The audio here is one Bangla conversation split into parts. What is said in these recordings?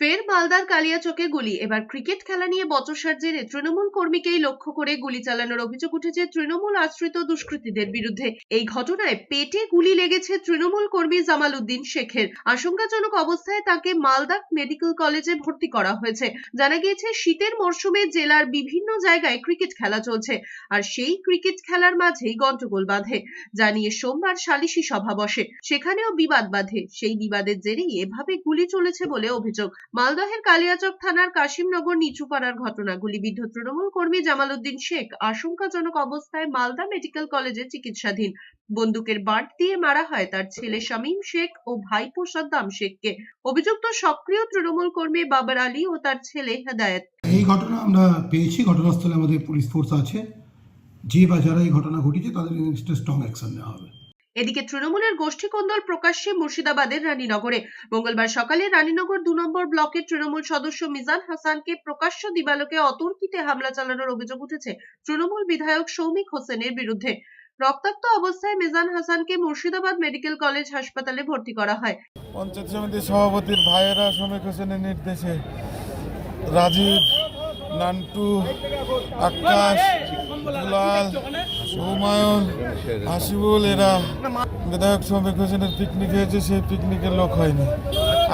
ফের মালদার কালিয়াচকে গুলি। এবার ক্রিকেট খেলা নিয়ে বচসার জেরে তৃণমূল কর্মীকেই লক্ষ্য করে গুলি চালানোর অভিযোগ উঠেছে তৃণমূল আশ্রিত দুষ্কৃতীদের বিরুদ্ধে। এই ঘটনায় পেটে গুলি লেগেছে তৃণমূল কর্মী জামাল উদ্দিন শেখের। আশঙ্কাজনক অবস্থায় তাকে মালদা মেডিকেল কলেজে ভর্তি করা হয়েছে। জানা গিয়েছে, শীতের মরশুমে জেলার বিভিন্ন জায়গায় ক্রিকেট খেলা চলছে, আর সেই ক্রিকেট খেলার মাঝেই গন্ডগোল বাঁধে, যা নিয়ে সোমবার সালিশি সভা বসে। সেখানেও বিবাদ বাঁধে। সেই বিবাদের জেরেই এভাবে গুলি চলেছে বলে অভিযোগ। মালদহের কালিয়াচক থানার কাশিমনগর নিচুপাড়ার ঘটনা। গুলিবিদ্ধ তৃণমূল কর্মী জামাল উদ্দিন শেখ আশঙ্কাজনক অবস্থায় মালদা মেডিকেল কলেজে চিকিৎসাধীন। বন্দুকের বাঁট দিয়ে মারা হয় তার ছেলে শামীম শেখ ও ভাইপো সাদ্দাম শেখকে। অভিযুক্ত সক্রিয় তৃণমূল কর্মী বাবর আলী ও তার ছেলে হেদায়েত। এই ঘটনা আমরা পেয়েছি, ঘটনাস্থলে আমাদের পুলিশ ফোর্স আছে। যে বা যারা এই ঘটনা ঘটিয়েছে তাদের এগেইনস্টে স্ট্রং অ্যাকশন নেওয়া হবে। এদিকে তৃণমূলের গোষ্ঠীকন্দল প্রকাশ্যে মুর্শিদাবাদের রানীনগরে। মঙ্গলবার সকালে রানীনগর 2 নম্বর ব্লকের তৃণমূল সদস্য মিজান হাসানকে প্রকাশ্য দিবালোকে অতর্কিতে হামলা চালানোর অভিযোগ উঠেছে তৃণমূল বিধায়ক সৌমিক হোসেনের বিরুদ্ধে। রক্তাক্ত অবস্থায় মিজান হাসানকে মুর্শিদাবাদ মেডিকেল কলেজ হাসপাতালে ভর্তি করা হয়। পঞ্চায়েত সমিতির সভাপতির ভাইয়েরা সৌমিক হোসেনের নির্দেশে রাজীব, নান্টু, আকাশ, দুলাল, হুমায়ুন, হাসিবুল এরা বিধায়ক সৌমিক হোসেনের পিকনিক হয়েছে, সেই পিকনিকের লোক হয়নি।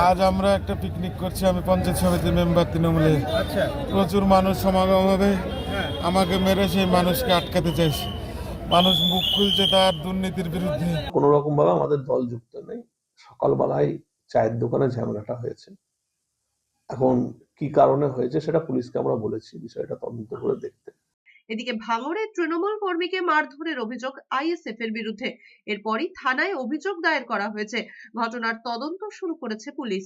আজ আমরা একটা পিকনিক করছি, আমি পঞ্চায়েত সমিতির মেম্বার তৃণমূলের। প্রচুর মানুষ সমাগম হবে, আমাকে মেরে সেই মানুষকে আটকাতে চাইছে। মানুষ মুখ খুলছে তার দুর্নীতির বিরুদ্ধে। কোনো রকম ভাবে আমাদের দল যুক্ত নেই। সকালবেলায় চায়ের দোকানে ঝামেলাটা হয়েছে। এখন কি কারণে হয়েছে সেটা পুলিশকে আমরা বলেছি বিষয়টা তদন্ত করে দেখতে। এদিকে ভাঙড়ে তৃণমূল কর্মীকে মারধরের অভিযোগ আইএসএফ এর বিরুদ্ধে। এরপরই থানায় অভিযোগ দায়ের করা হয়েছে। ঘটনার তদন্ত শুরু করেছে পুলিশ।